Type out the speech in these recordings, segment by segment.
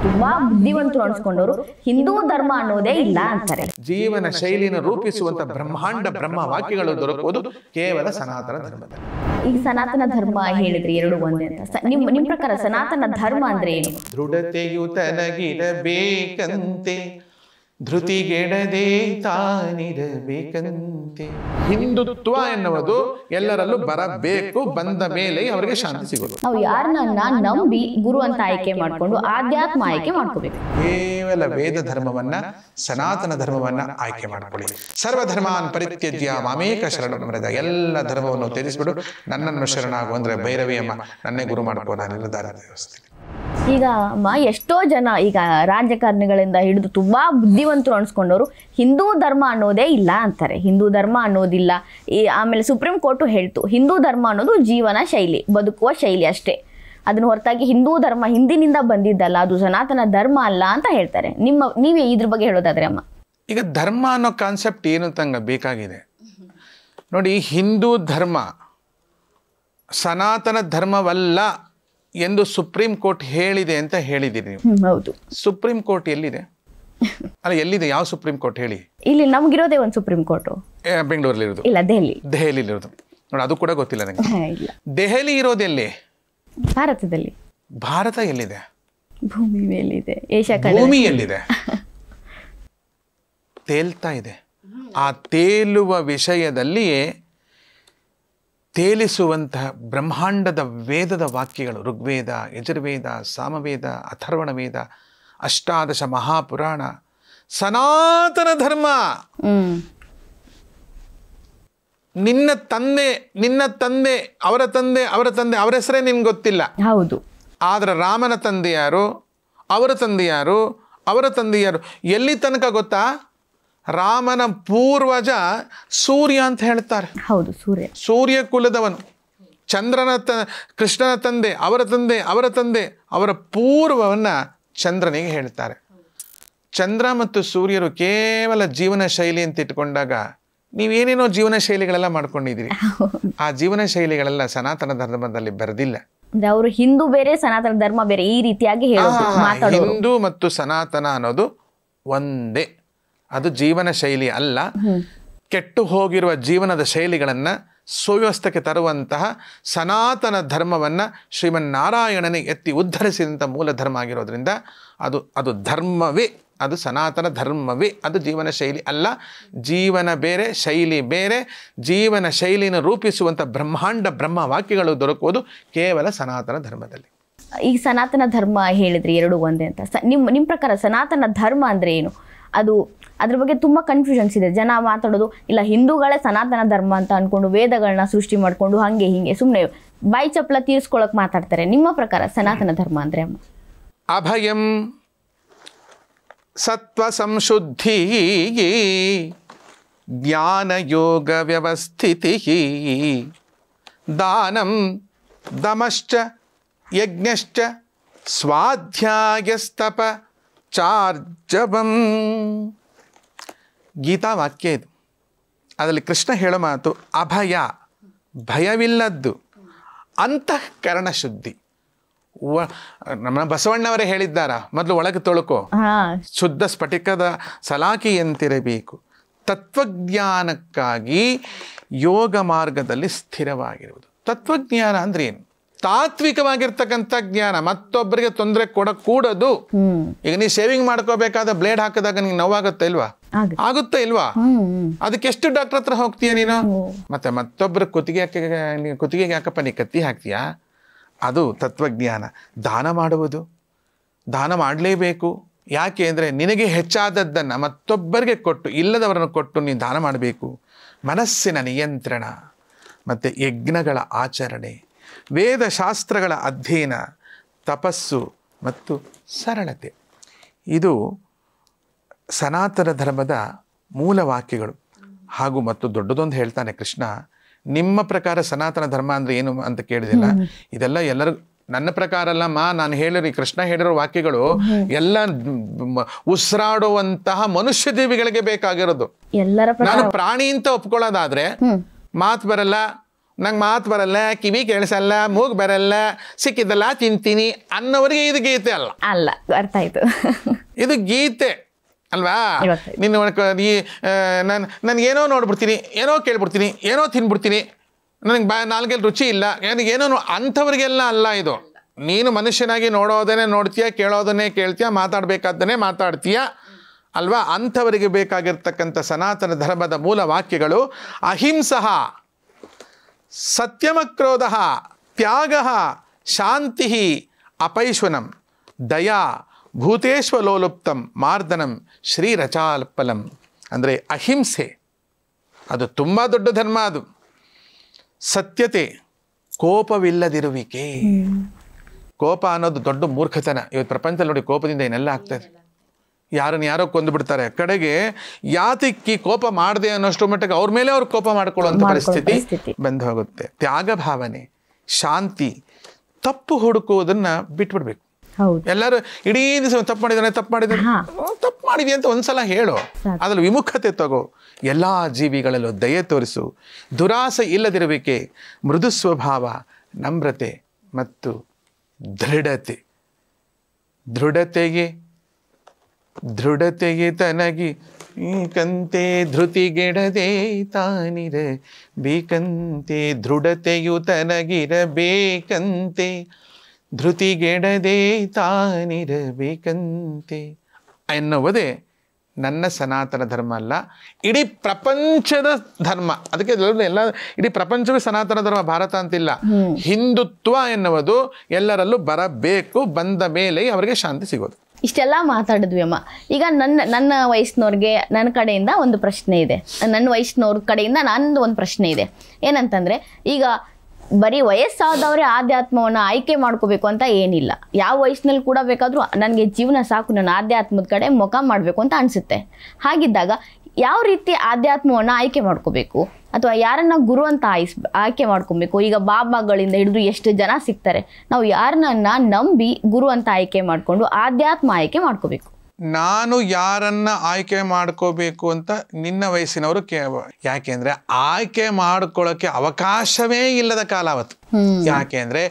ತುಂಬಾ ಬುದ್ಧಿವಂತರು ಅನ್ಸ್ಕೊಂಡವರು ಹಿಂದೂ ಧರ್ಮ ಅನ್ನೋದೇ ಇಲ್ಲ ಅಂತಾರೆ. ಜೀವನ ಶೈಲಿಯನ್ನು ರೂಪಿಸುವಂತ ಬ್ರಹ್ಮಾಂಡ ಬ್ರಹ್ಮ ವಾಕ್ಯಗಳು ದೊರಕುವುದು ಕೇವಲ ಸನಾತನ ಧರ್ಮದಲ್ಲಿ. ಈಗ ಸನಾತನ ಧರ್ಮ ಹೇಳಿದ್ರಿ ಎರಡು ಒಂದೇ ಅಂತ, ನಿಮ್ ಪ್ರಕಾರ ಸನಾತನ ಧರ್ಮ ಅಂದ್ರೆ ಏನು? ದೃಢತೆಯು ತನಗಿರಬೇಕಂತೆ, ಧೃತಿಗೆಡದೆ ತಾನಿರಬೇಕಂತೆ. ಹಿಂದುತ್ವ ಎನ್ನುವುದು ಎಲ್ಲರಲ್ಲೂ ಬರಬೇಕು, ಬಂದ ಮೇಲೆ ಅವರಿಗೆ ಶಾಂತಿ ಸಿಗೋದು. ನಾವು ಯಾರನ್ನ ನಂಬಿ ಗುರು ಅಂತ ಆಯ್ಕೆ ಮಾಡ್ಕೊಂಡು ಆಧ್ಯಾತ್ಮ ಆಯ್ಕೆ ಮಾಡ್ಕೋಬೇಕು. ಕೇವಲ ವೇದ ಧರ್ಮವನ್ನ, ಸನಾತನ ಧರ್ಮವನ್ನ ಆಯ್ಕೆ ಮಾಡ್ಕೊಳ್ಳಿ. ಸರ್ವಧರ್ಮಾನ್ ಪರಿತ್ಯಜ್ಯ ಮಾಮೇಕ ಶರಣಂ ವ್ರಜ. ಎಲ್ಲ ಧರ್ಮವನ್ನು ತ್ಯಜಿಸ್ಬಿಡು, ನನ್ನನ್ನು ಶರಣಾಗು ಅಂದ್ರೆ ಭೈರವಿ ಅಮ್ಮ ನನ್ನೇ ಗುರು ಮಾಡ್ಕೋ, ನಾನು ನಿರ್ಧಾರ ವ್ಯವಸ್ಥೆ. ಈಗ ಎಷ್ಟೋ ಜನ ಈಗ ರಾಜಕಾರಣಿಗಳಿಂದ ಹಿಡಿದು ತುಂಬಾ ಬುದ್ಧಿವಂತರು ಅನ್ಸ್ಕೊಂಡವರು ಹಿಂದೂ ಧರ್ಮ ಅನ್ನೋದೇ ಇಲ್ಲ ಅಂತಾರೆ. ಹಿಂದೂ ಧರ್ಮ ಅನ್ನೋದಿಲ್ಲ. ಆಮೇಲೆ ಸುಪ್ರೀಂ ಕೋರ್ಟು ಹೇಳ್ತು ಹಿಂದೂ ಧರ್ಮ ಅನ್ನೋದು ಜೀವನ ಶೈಲಿ, ಬದುಕುವ ಶೈಲಿ ಅಷ್ಟೇ. ಅದನ್ನ ಹೊರತಾಗಿ ಹಿಂದೂ ಧರ್ಮ ಹಿಂದಿನಿಂದ ಬಂದಿದ್ದಲ್ಲ, ಅದು ಸನಾತನ ಧರ್ಮ ಅಲ್ಲ ಅಂತ ಹೇಳ್ತಾರೆ. ನೀವೇ ಇದ್ರ ಬಗ್ಗೆ ಹೇಳೋದಾದ್ರೆ ಅಮ್ಮ? ಈಗ ಧರ್ಮ ಅನ್ನೋ ಕಾನ್ಸೆಪ್ಟ್ ಏನು ತಂಗ ಬೇಕಾಗಿದೆ ನೋಡಿ. ಹಿಂದೂ ಧರ್ಮ ಸನಾತನ ಧರ್ಮವಲ್ಲ ಎಂದು ಸುಪ್ರೀಂ ಕೋರ್ಟ್ ಹೇಳಿದೆ ಅಂತ ಹೇಳಿದಿರಿ ನೀವು. ಹೌದು. ಸುಪ್ರೀಂ ಕೋರ್ಟ್ ಎಲ್ಲಿದೆ? ಅಲ್ಲ, ಎಲ್ಲಿದೆ? ಯಾವ ಸುಪ್ರೀಂ ಕೋರ್ಟ್ ಹೇಳಿ? ಇಲ್ಲಿ ನಮ್ಗಿರೋದೇ ಒಂದು ಸುಪ್ರೀಂ ಕೋರ್ಟ್. ಬೆಂಗಳೂರಲ್ಲಿ ಇರೋದು? ಇಲ್ಲ, ದೆಹಲಿ ಇರೋದು. ನೋಡಿ, ಅದು ಕೂಡ ಗೊತ್ತಿಲ್ಲ ನನಗೆ. ದೆಹಲಿ ಇರೋದು ಎಲ್ಲಿ? ಭಾರತದಲ್ಲಿ. ಭಾರತ ಎಲ್ಲಿದೆ? ಭೂಮಿ ಮೇಲಿದೆ. ಭೂಮಿ ಎಲ್ಲಿದೆ? ತೇಲ್ತಾ ಇದೆ. ಆ ತೇಲುವ ವಿಷಯದಲ್ಲಿಯೇ ತೇಲಿಸುವಂತಹ ಬ್ರಹ್ಮಾಂಡದ ವೇದದ ವಾಕ್ಯಗಳು, ಋಗ್ವೇದ, ಯಜುರ್ವೇದ, ಸಾಮವೇದ, ಅಥರ್ವಣ ವೇದ, ಅಷ್ಟಾದಶ ಮಹಾಪುರಾಣ, ಸನಾತನ ಧರ್ಮ. ನಿನ್ನ ತಂದೆ ಅವರ ತಂದೆ ಅವರ ಹೆಸರೇ ನಿನ್ಗೆ ಗೊತ್ತಿಲ್ಲ. ಹೌದು. ಆದ್ರೆ ರಾಮನ ತಂದೆ ಯಾರು, ಅವರ ತಂದೆ ಯಾರು, ಅವರ ತಂದೆ ಯಾರು, ಎಲ್ಲಿ ತನಕ ಗೊತ್ತಾ? ರಾಮನ ಪೂರ್ವಜ ಸೂರ್ಯ ಅಂತ ಹೇಳ್ತಾರೆ. ಹೌದು, ಸೂರ್ಯ ಕುಲದವನು. ಕೃಷ್ಣನ ತಂದೆ, ಅವರ ತಂದೆ ಅವರ ಪೂರ್ವವನ್ನ ಚಂದ್ರನಿಗೆ ಹೇಳ್ತಾರೆ. ಚಂದ್ರ ಮತ್ತು ಸೂರ್ಯರು ಕೇವಲ ಜೀವನ ಶೈಲಿ ಅಂತ ಇಟ್ಕೊಂಡಾಗ ನೀವೇನೇನೋ ಜೀವನ ಶೈಲಿಗಳೆಲ್ಲ ಮಾಡ್ಕೊಂಡಿದ್ದೀರಿ. ಆ ಜೀವನ ಶೈಲಿಗಳೆಲ್ಲ ಸನಾತನ ಧರ್ಮದಲ್ಲಿ ಬರೆದಿಲ್ಲ. ಅವರು ಹಿಂದೂ ಬೇರೆ, ಸನಾತನ ಧರ್ಮ ಬೇರೆ, ಈ ರೀತಿಯಾಗಿ ಹಿಂದೂ ಮತ್ತು ಸನಾತನ ಅನ್ನೋದು ಒಂದೇ. ಅದು ಜೀವನ ಶೈಲಿ ಅಲ್ಲ. ಕೆಟ್ಟು ಹೋಗಿರುವ ಜೀವನದ ಶೈಲಿಗಳನ್ನ ಸುವ್ಯವಸ್ಥೆಗೆ ತರುವಂತಹ ಸನಾತನ ಧರ್ಮವನ್ನ ಶ್ರೀಮನ್ನಾರಾಯಣನೇ ಎತ್ತಿ ಉದ್ಧರಿಸಿದಂಥ ಮೂಲ ಧರ್ಮ ಆಗಿರೋದ್ರಿಂದ ಅದು ಧರ್ಮವೇ, ಅದು ಸನಾತನ ಧರ್ಮವೇ. ಅದು ಜೀವನ ಶೈಲಿ ಅಲ್ಲ. ಜೀವನ ಬೇರೆ, ಶೈಲಿ ಬೇರೆ. ಜೀವನ ಶೈಲಿಯನ್ನು ರೂಪಿಸುವಂಥ ಬ್ರಹ್ಮಾಂಡ ಬ್ರಹ್ಮ ವಾಕ್ಯಗಳು ದೊರಕುವುದು ಕೇವಲ ಸನಾತನ ಧರ್ಮದಲ್ಲಿ. ಈಗ ಸನಾತನ ಧರ್ಮ ಹೇಳಿದ್ರಿ ಎರಡು ಒಂದೇ ಅಂತ, ನಿಮ್ಮ ಪ್ರಕಾರ ಸನಾತನ ಧರ್ಮ ಅಂದ್ರೆ ಏನು? ಅದ್ರ ಬಗ್ಗೆ ತುಂಬಾ ಕನ್ಫ್ಯೂಷನ್ಸ್ ಇದೆ. ಜನ ಮಾತಾಡೋದು ಇಲ್ಲ ಹಿಂದೂಗಳೇ ಸನಾತನ ಧರ್ಮ ಅಂತ ಅನ್ಕೊಂಡು ವೇದಗಳನ್ನ ಸೃಷ್ಟಿ ಮಾಡ್ಕೊಂಡು ಹಂಗೆ ಹಿಂಗೆ ಸುಮ್ಮನೆ ಬಾಯಿ ಚಪ್ಪಲ ತೀರಿಸ್ಕೊಳಕ್ ಮಾತಾಡ್ತಾರೆ. ನಿಮ್ಮ ಪ್ರಕಾರ ಸನಾತನ ಧರ್ಮ ಅಂದ್ರೆ ಅಮ್ಮ? ಅಭಯಂ ಸತ್ವ ಸಂಶುದ್ಧಿ ಜ್ಞಾನ ಯೋಗ ವ್ಯವಸ್ಥಿತಿ ದಾನಂ ದಮಶ್ಚ ಯಜ್ಞಶ್ಚ ಸ್ವಾಧ್ಯಾಯಸ್ತಪ ಚಾರ್ಜವಂ. ಗೀತಾ ವಾಕ್ಯ ಇದು. ಅದರಲ್ಲಿ ಕೃಷ್ಣ ಹೇಳೋ ಮಾತು ಅಭಯ, ಭಯವಿಲ್ಲದ್ದು, ಅಂತಃಕರಣ ಶುದ್ಧಿ. ನಮ್ಮ ಬಸವಣ್ಣವರೇ ಹೇಳಿದ್ದಾರ, ಮೊದಲು ಒಳಗೆ ತೊಳಕೋ, ಶುದ್ಧ ಸ್ಫಟಿಕದ ಸಲಾಕಿಯಂತಿರಬೇಕು. ತತ್ವಜ್ಞಾನಕ್ಕಾಗಿ ಯೋಗ ಮಾರ್ಗದಲ್ಲಿ ಸ್ಥಿರವಾಗಿರುವುದು. ತತ್ವಜ್ಞಾನ ಅಂದ್ರೆ ಏನು? ತಾತ್ವಿಕವಾಗಿರ್ತಕ್ಕಂಥ ಜ್ಞಾನ. ಮತ್ತೊಬ್ಬರಿಗೆ ತೊಂದರೆ ಕೊಡಕೂಡದು. ಈಗ ನೀ ಶೇವಿಂಗ್ ಮಾಡ್ಕೋಬೇಕಾದ ಬ್ಲೇಡ್ ಹಾಕಿದಾಗ ನಿಂಗೆ ನೋವಾಗುತ್ತೆ ಇಲ್ವಾ? ಆಗುತ್ತೆ ಇಲ್ವಾ? ಅದಕ್ಕೆ ಎಷ್ಟು ಡಾಕ್ಟರ್ ಹತ್ರ ಹೋಗ್ತೀಯ ನೀನು? ಮತ್ತೆ ಮತ್ತೊಬ್ಬರ ಕುತ್ತಿಗೆಗೆ ಯಾಕಪ್ಪ ನೀ ಕತ್ತಿ ಹಾಕ್ತೀಯಾ? ಅದು ತತ್ವಜ್ಞಾನ. ದಾನ ಮಾಡುವುದು, ದಾನ ಮಾಡಲೇಬೇಕು. ಯಾಕೆ ಅಂದರೆ ನಿನಗೆ ಹೆಚ್ಚಾದದ್ದನ್ನು ಮತ್ತೊಬ್ಬರಿಗೆ ಕೊಟ್ಟು, ಇಲ್ಲದವರನ್ನು ಕೊಟ್ಟು ನೀನು ದಾನ ಮಾಡಬೇಕು. ಮನಸ್ಸಿನ ನಿಯಂತ್ರಣ, ಮತ್ತು ಯಜ್ಞಗಳ ಆಚರಣೆ, ವೇದಶಾಸ್ತ್ರಗಳ ಅಧ್ಯಯನ, ತಪಸ್ಸು ಮತ್ತು ಸರಳತೆ. ಇದು ಸನಾತನ ಧರ್ಮದ ಮೂಲ ವಾಕ್ಯಗಳು. ಹಾಗೂ ಮತ್ತು ದೊಡ್ಡದೊಂದು ಹೇಳ್ತಾನೆ ಕೃಷ್ಣ, ನಿಮ್ಮ ಪ್ರಕಾರ ಸನಾತನ ಧರ್ಮ ಅಂದರೆ ಏನು ಅಂತ ಕೇಳಿದಿಲ್ಲ. ಇದೆಲ್ಲ ಎಲ್ಲರಿಗೂ ನನ್ನ ಪ್ರಕಾರ ಅಲ್ಲಮ್ಮ, ನಾನು ಹೇಳಿರಿ ಕೃಷ್ಣ ಹೇಳಿರೋ ವಾಕ್ಯಗಳು ಎಲ್ಲ ಉಸಿರಾಡುವಂತಹ ಮನುಷ್ಯ ಜೀವಿಗಳಿಗೆ ಬೇಕಾಗಿರೋದು. ನಾನು ಪ್ರಾಣಿ ಅಂತ ಒಪ್ಕೊಳ್ಳೋದಾದ್ರೆ ಮಾತು ಬರಲ್ಲ, ನಂಗೆ ಮಾತು ಬರಲ್ಲ, ಕಿವಿ ಕೇಳಿಸಲ್ಲ, ಮೂಗು ಬರಲ್ಲ, ಸಿಕ್ಕಿದ್ದಲ್ಲ ತಿಂತೀನಿ ಅನ್ನೋರಿಗೆ ಇದು ಗೀತೆ ಅಲ್ಲ. ಅಲ್ಲ, ಅರ್ಥ ಆಯ್ತು. ಇದು ಗೀತೆ ಅಲ್ವಾ? ನಿನ್ನ ನನಗೇನೋ ನೋಡ್ಬಿಡ್ತೀನಿ, ಏನೋ ಕೇಳ್ಬಿಡ್ತೀನಿ, ಏನೋ ತಿನ್ಬಿಡ್ತೀನಿ, ನನಗೆ ನಾಲ್ಗೆಲ್ಲಿ ರುಚಿ ಇಲ್ಲ, ನನಗೇನೋ ಅಂಥವ್ರಿಗೆಲ್ಲ ಅಲ್ಲ ಇದು. ನೀನು ಮನುಷ್ಯನಾಗಿ ನೋಡೋದನ್ನೇ ನೋಡ್ತೀಯ, ಕೇಳೋದನ್ನೇ ಕೇಳ್ತೀಯ, ಮಾತಾಡಬೇಕಾದ್ದನ್ನೇ ಮಾತಾಡ್ತೀಯ ಅಲ್ವಾ? ಅಂಥವರಿಗೆ ಬೇಕಾಗಿರ್ತಕ್ಕಂಥ ಸನಾತನ ಧರ್ಮದ ಮೂಲ ವಾಕ್ಯಗಳು ಅಹಿಂಸಃ, ಸತ್ಯಮಕ್ರೋಧ, ತ್ಯಾಗ, ಶಾಂತಿ, ಅಪೈಶ್ವನಂ, ದಯಾ, ಭೂತೇಶ್ವಲೋಲುಪ್ತಂ, ಮಾರ್ದನಂ, ಶ್ರೀರಚಾಲ್ಪಲಂ. ಅಂದರೆ ಅಹಿಂಸೆ ಅದು ತುಂಬ ದೊಡ್ಡ ಧರ್ಮ. ಅದು ಸತ್ಯತೆ, ಕೋಪವಿಲ್ಲದಿರುವಿಕೆ. ಕೋಪ ಅನ್ನೋದು ದೊಡ್ಡ ಮೂರ್ಖತನ. ಇವತ್ತು ಪ್ರಪಂಚದಲ್ಲಿ ನೋಡಿ, ಕೋಪದಿಂದ ಏನೆಲ್ಲ ಆಗ್ತದೆ. ಯಾರನ್ನು ಯಾರೋ ಕೊಂದುಬಿಡ್ತಾರೆ. ಕಡೆಗೆ ಯಾತಕ್ಕಿ ಕೋಪ ಮಾಡದೆ ಅನ್ನೋಷ್ಟು ಮಟ್ಟಿಗೆ ಅವ್ರ ಮೇಲೆ ಅವ್ರು ಕೋಪ ಮಾಡ್ಕೊಳ್ಳುವಂಥ ಪರಿಸ್ಥಿತಿ ಬಂದು ಹೋಗುತ್ತೆ. ತ್ಯಾಗ ಭಾವನೆ, ಶಾಂತಿ, ತಪ್ಪು ಹುಡುಕುವುದನ್ನು ಬಿಟ್ಬಿಡ್ಬೇಕು. ಎಲ್ಲರೂ ಇಡೀ ದಿವಸ ತಪ್ಪು ಮಾಡಿದ್ವಿ ಅಂತ ಒಂದ್ಸಲ ಹೇಳು, ಅದ್ರಲ್ಲಿ ವಿಮುಖತೆ ತಗೋ. ಎಲ್ಲ ಜೀವಿಗಳಲ್ಲೂ ದಯೆ ತೋರಿಸು, ದುರಾಸೆ ಇಲ್ಲದಿರುವಿಕೆ, ಮೃದು ಸ್ವಭಾವ, ನಮ್ರತೆ ಮತ್ತು ದೃಢತೆ. ದೃಢತೆಗೆ ತನಗಿ ಕಂತೆ, ಧೃತಿಗೆಡದೆ ತಾನಿರ ಬೇಕಂತೆ. ದೃಢತೆಯು ತನಗಿರಬೇಕಂತೆ, ಧೃತಿಗೆಡದೆ ತಾನಿರಬೇಕಂತೆ ಎನ್ನುವುದೇ ನನ್ನ ಸನಾತನ ಧರ್ಮ ಅಲ್ಲ, ಇಡೀ ಪ್ರಪಂಚದ ಧರ್ಮ. ಅದಕ್ಕೆ ಎಲ್ಲ ಇಡೀ ಪ್ರಪಂಚವೇ ಸನಾತನ ಧರ್ಮ, ಭಾರತ ಅಂತಿಲ್ಲ. ಹಿಂದುತ್ವ ಎನ್ನುವುದು ಎಲ್ಲರಲ್ಲೂ ಬರಬೇಕು, ಬಂದ ಮೇಲೆ ಅವರಿಗೆ ಶಾಂತಿ ಸಿಗೋದು. ಇಷ್ಟೆಲ್ಲ ಮಾತಾಡಿದ್ವಿ ಅಮ್ಮ. ಈಗ ನನ್ನ ವಯಸ್ಸಿನವ್ರಿಗೆ ನನ್ನ ಕಡೆಯಿಂದ ಒಂದು ಪ್ರಶ್ನೆ ಇದೆ, ನನ್ನ ವಯಸ್ಸಿನವ್ರ ಕಡೆಯಿಂದ ನಂದು ಒಂದು ಪ್ರಶ್ನೆ ಇದೆ. ಏನಂತಂದರೆ, ಈಗ ಬರೀ ವಯಸ್ಸಾದವರೇ ಆಧ್ಯಾತ್ಮವನ್ನು ಆಯ್ಕೆ ಮಾಡ್ಕೋಬೇಕು ಅಂತ ಏನಿಲ್ಲ. ಯಾವ ವಯಸ್ಸಿನಲ್ಲಿ ಕೂಡ ಬೇಕಾದರೂ ನನಗೆ ಜೀವನ ಸಾಕು, ನನ್ನ ಆಧ್ಯಾತ್ಮದ ಕಡೆ ಮುಖ ಮಾಡಬೇಕು ಅಂತ ಅನಿಸುತ್ತೆ. ಹಾಗಿದ್ದಾಗ ಯಾವ ರೀತಿ ಆಧ್ಯಾತ್ಮವನ್ನು ಆಯ್ಕೆ ಮಾಡ್ಕೋಬೇಕು, ಅಥವಾ ಯಾರನ್ನ ಗುರು ಅಂತ ಆಯ್ಕೆ ಮಾಡ್ಕೊಬೇಕು? ಈಗ ಬಾಬಾಗಳಿಂದ ಹಿಡಿದು ಎಷ್ಟು ಜನ ಸಿಗ್ತಾರೆ. ನಾವು ಯಾರನ್ನ ನಂಬಿ ಗುರು ಅಂತ ಆಯ್ಕೆ ಮಾಡಿಕೊಂಡು ಆಧ್ಯಾತ್ಮ ಆಯ್ಕೆ ಮಾಡ್ಕೋಬೇಕು? ನಾನು ಯಾರನ್ನ ಆಯ್ಕೆ ಮಾಡ್ಕೋಬೇಕು ಅಂತ ನಿನ್ನ ವಯಸ್ಸಿನವರು ಯಾಕೆಂದ್ರೆ ಆಯ್ಕೆ ಮಾಡ್ಕೊಳ್ಳೋಕೆ ಅವಕಾಶವೇ ಇಲ್ಲದ ಕಾಲ ಅವತ್ತು. ಯಾಕೆಂದ್ರೆ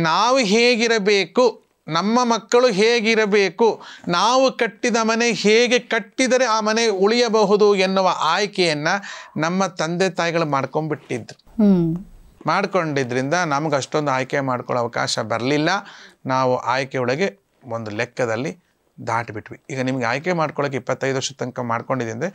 ನಾವು ಹೇಗಿರಬೇಕು, ನಮ್ಮ ಮಕ್ಕಳು ಹೇಗಿರಬೇಕು, ನಾವು ಕಟ್ಟಿದ ಮನೆ ಹೇಗೆ ಕಟ್ಟಿದರೆ ಆ ಮನೆ ಉಳಿಯಬಹುದು ಎನ್ನುವ ಆಯ್ಕೆಯನ್ನ ನಮ್ಮ ತಂದೆ ತಾಯಿಗಳು ಮಾಡ್ಕೊಂಡಿದ್ರಿಂದ ನಮ್ಗೆ ಅಷ್ಟೊಂದು ಆಯ್ಕೆ ಮಾಡ್ಕೊಳ್ಳೋ ಅವಕಾಶ ಬರಲಿಲ್ಲ. ನಾವು ಆಯ್ಕೆ ಒಳಗೆ ಒಂದು ಲೆಕ್ಕದಲ್ಲಿ ದಾಟಿಬಿಟ್ವಿ. ಈಗ ನಿಮ್ಗೆ ಆಯ್ಕೆ ಮಾಡ್ಕೊಳ್ಳೋಕೆ 25 ವರ್ಷದ ತನಕ ಮಾಡ್ಕೊಂಡಿದೆ ಅಂದರೆ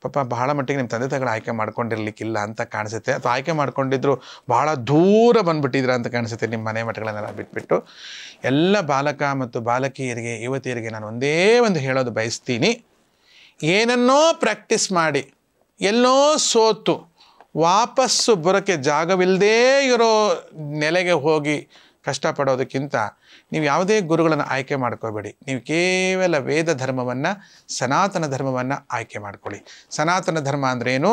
ಪಾಪ ಬಹಳ ಮಟ್ಟಿಗೆ ನಿಮ್ಮ ತಂದೆ ತಾಯಿಗಳು ಆಯ್ಕೆ ಮಾಡ್ಕೊಂಡಿರ್ಲಿಕ್ಕಿಲ್ಲ ಅಂತ ಕಾಣಿಸುತ್ತೆ, ಅಥವಾ ಆಯ್ಕೆ ಮಾಡ್ಕೊಂಡಿದ್ರು ಬಹಳ ದೂರ ಬಂದುಬಿಟ್ಟಿದ್ರ ಅಂತ ಕಾಣಿಸುತ್ತೆ. ನಿಮ್ಮ ಮನೆ ಮಠಗಳನ್ನೆಲ್ಲ ಬಿಟ್ಬಿಟ್ಟು ಎಲ್ಲ ಬಾಲಕ ಮತ್ತು ಬಾಲಕಿಯರಿಗೆ, ಯುವತಿಯರಿಗೆ ನಾನು ಒಂದೇ ಒಂದು ಹೇಳೋದು ಬಯಸ್ತೀನಿ. ಏನನ್ನೋ ಪ್ರಾಕ್ಟೀಸ್ ಮಾಡಿ ಎಲ್ಲೋ ಸೋತು ವಾಪಸ್ಸು ಬರೋಕ್ಕೆ ಜಾಗವಿಲ್ಲದೇ ಇರೋ ನೆಲೆಗೆ ಹೋಗಿ ಕಷ್ಟಪಡೋದಕ್ಕಿಂತ ನೀವು ಯಾವುದೇ ಗುರುಗಳನ್ನು ಆಯ್ಕೆ ಮಾಡ್ಕೋಬೇಡಿ. ನೀವು ಕೇವಲ ವೇದ ಧರ್ಮವನ್ನು, ಸನಾತನ ಧರ್ಮವನ್ನು ಆಯ್ಕೆ ಮಾಡ್ಕೊಳ್ಳಿ. ಸನಾತನ ಧರ್ಮ ಅಂದ್ರೇನು?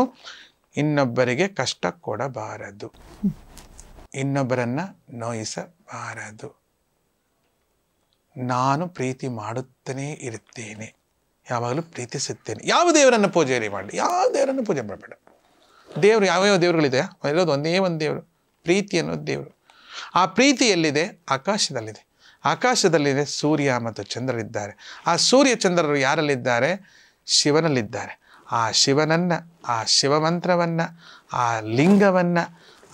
ಇನ್ನೊಬ್ಬರಿಗೆ ಕಷ್ಟ ಕೊಡಬಾರದು, ಇನ್ನೊಬ್ಬರನ್ನು ನೋಯಿಸಬಾರದು, ನಾನು ಪ್ರೀತಿ ಮಾಡುತ್ತಲೇ ಇರುತ್ತೇನೆ, ಯಾವಾಗಲೂ ಪ್ರೀತಿಸುತ್ತೇನೆ. ಯಾವ ದೇವರನ್ನು ಪೂಜೆ ಮಾಡಲಿ, ಯಾವ ದೇವರನ್ನು ಪೂಜೆ ಮಾಡಬೇಡ. ದೇವರು ಯಾವ್ಯಾವ ದೇವರುಗಳಿದೆ? ಇರೋದು ಒಂದೇ ಒಂದು ದೇವರು, ಪ್ರೀತಿ ಅನ್ನೋದು ದೇವರು. ಆ ಪ್ರೀತಿ ಎಲ್ಲಿದೆ? ಆಕಾಶದಲ್ಲಿದೆ. ಆಕಾಶದಲ್ಲಿದೆ ಸೂರ್ಯ ಮತ್ತು ಚಂದ್ರರಿದ್ದಾರೆ. ಆ ಸೂರ್ಯ ಚಂದ್ರರು ಯಾರಲ್ಲಿದ್ದಾರೆ? ಶಿವನಲ್ಲಿದ್ದಾರೆ. ಆ ಶಿವನನ್ನು, ಆ ಶಿವಮಂತ್ರವನ್ನು, ಆ ಲಿಂಗವನ್ನು,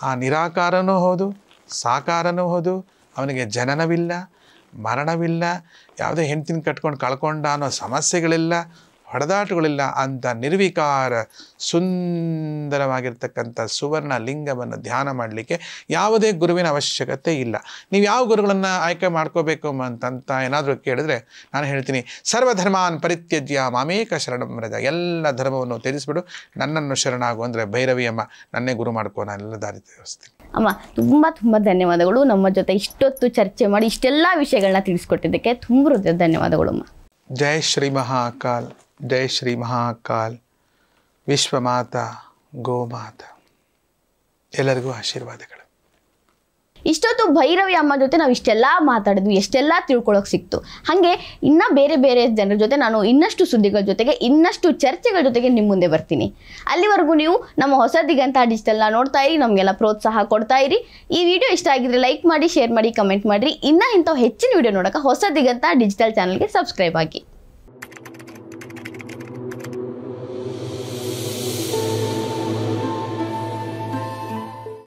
ಆ ನಿರಾಕಾರನೂ ಹೌದು, ಸಾಕಾರನೂ ಹೌದು, ಅವನಿಗೆ ಜನನವಿಲ್ಲ, ಮರಣವಿಲ್ಲ, ಯಾವುದೇ ಹೆಂಡತಿನ ಕಟ್ಕೊಂಡು ಕಳ್ಕೊಂಡ ಅನ್ನೋ ಸಮಸ್ಯೆಗಳಿಲ್ಲ, ಹೊಡೆದಾಟಗಳಿಲ್ಲ. ಅಂಥ ನಿರ್ವಿಕಾರ ಸುಂದರವಾಗಿರ್ತಕ್ಕಂಥ ಸುವರ್ಣ ಲಿಂಗವನ್ನು ಧ್ಯಾನ ಮಾಡಲಿಕ್ಕೆ ಯಾವುದೇ ಗುರುವಿನ ಅವಶ್ಯಕತೆ ಇಲ್ಲ. ನೀವು ಯಾವ ಗುರುಗಳನ್ನು ಆಯ್ಕೆ ಮಾಡ್ಕೋಬೇಕು ಅಂತ ಏನಾದರೂ ಕೇಳಿದ್ರೆ ನಾನು ಹೇಳ್ತೀನಿ, ಸರ್ವಧರ್ಮಾನ್ ಪರಿತ್ಯಜ್ಯ ಮಾಮೇಕ ಶರಣಂ ವ್ರಜ. ಎಲ್ಲ ಧರ್ಮವನ್ನು ತ್ಯಜಿಸ್ಬಿಡು, ನನ್ನನ್ನು ಶರಣಾಗು. ಅಂದರೆ ಭೈರವಿ ಅಮ್ಮ ನನ್ನೇ ಗುರು ಮಾಡ್ಕೋ, ನಾನೆಲ್ಲ ದಾರಿ ತೋರಿಸ್ತೀನಿ. ಅಮ್ಮ, ತುಂಬ ತುಂಬ ಧನ್ಯವಾದಗಳು. ನಮ್ಮ ಜೊತೆ ಇಷ್ಟೊತ್ತು ಚರ್ಚೆ ಮಾಡಿ ಇಷ್ಟೆಲ್ಲ ವಿಷಯಗಳನ್ನ ತಿಳಿಸ್ಕೊಟ್ಟಿದ್ದಕ್ಕೆ ತುಂಬ ಧನ್ಯವಾದಗಳು ಅಮ್ಮ. ಜೈ ಶ್ರೀ ಮಹಾಕಾಲ್, ಜೈ ಶ್ರೀ ಮಹಾಕಾಲ್, ವಿಶ್ವಮಾತಾ ಗೋಮಾತಾ. ಎಲ್ಲರಿಗೂ ಆಶೀರ್ವಾದಗಳು. ಇಷ್ಟೊತ್ತು ಭೈರವಿ ಅಮ್ಮ ಜೊತೆ ನಾವು ಇಷ್ಟೆಲ್ಲ ಮಾತಾಡಿದ್ವಿ, ಎಷ್ಟೆಲ್ಲ ತಿಳ್ಕೊಳ್ಳೋಕೆ ಸಿಕ್ತು. ಹಾಗೆ ಇನ್ನೂ ಬೇರೆ ಬೇರೆ ಜನರ ಜೊತೆ ನಾನು ಇನ್ನಷ್ಟು ಸುದ್ದಿಗಳ ಜೊತೆಗೆ ಇನ್ನಷ್ಟು ಚರ್ಚೆಗಳ ಜೊತೆಗೆ ನಿಮ್ಮ ಮುಂದೆ ಬರ್ತೀನಿ. ಅಲ್ಲಿವರೆಗೂ ನೀವು ನಮ್ಮ ಹೊಸ ದಿಗಂತ ಡಿಜಿಟಲ್ನ ನೋಡ್ತಾ ಇರಿ, ನಮಗೆಲ್ಲ ಪ್ರೋತ್ಸಾಹ ಕೊಡ್ತಾ ಇರಿ. ಈ ವಿಡಿಯೋ ಇಷ್ಟ ಆಗಿದ್ರೆ ಲೈಕ್ ಮಾಡಿ, ಶೇರ್ ಮಾಡಿ, ಕಮೆಂಟ್ ಮಾಡಿರಿ. ಇನ್ನೂ ಇಂಥವು ಹೆಚ್ಚಿನ ವಿಡಿಯೋ ನೋಡೋಕೆ ಹೊಸ ದಿಗಂತ ಡಿಜಿಟಲ್ ಚಾನಲ್ಗೆ ಸಬ್ಸ್ಕ್ರೈಬ್ ಆಗಿ.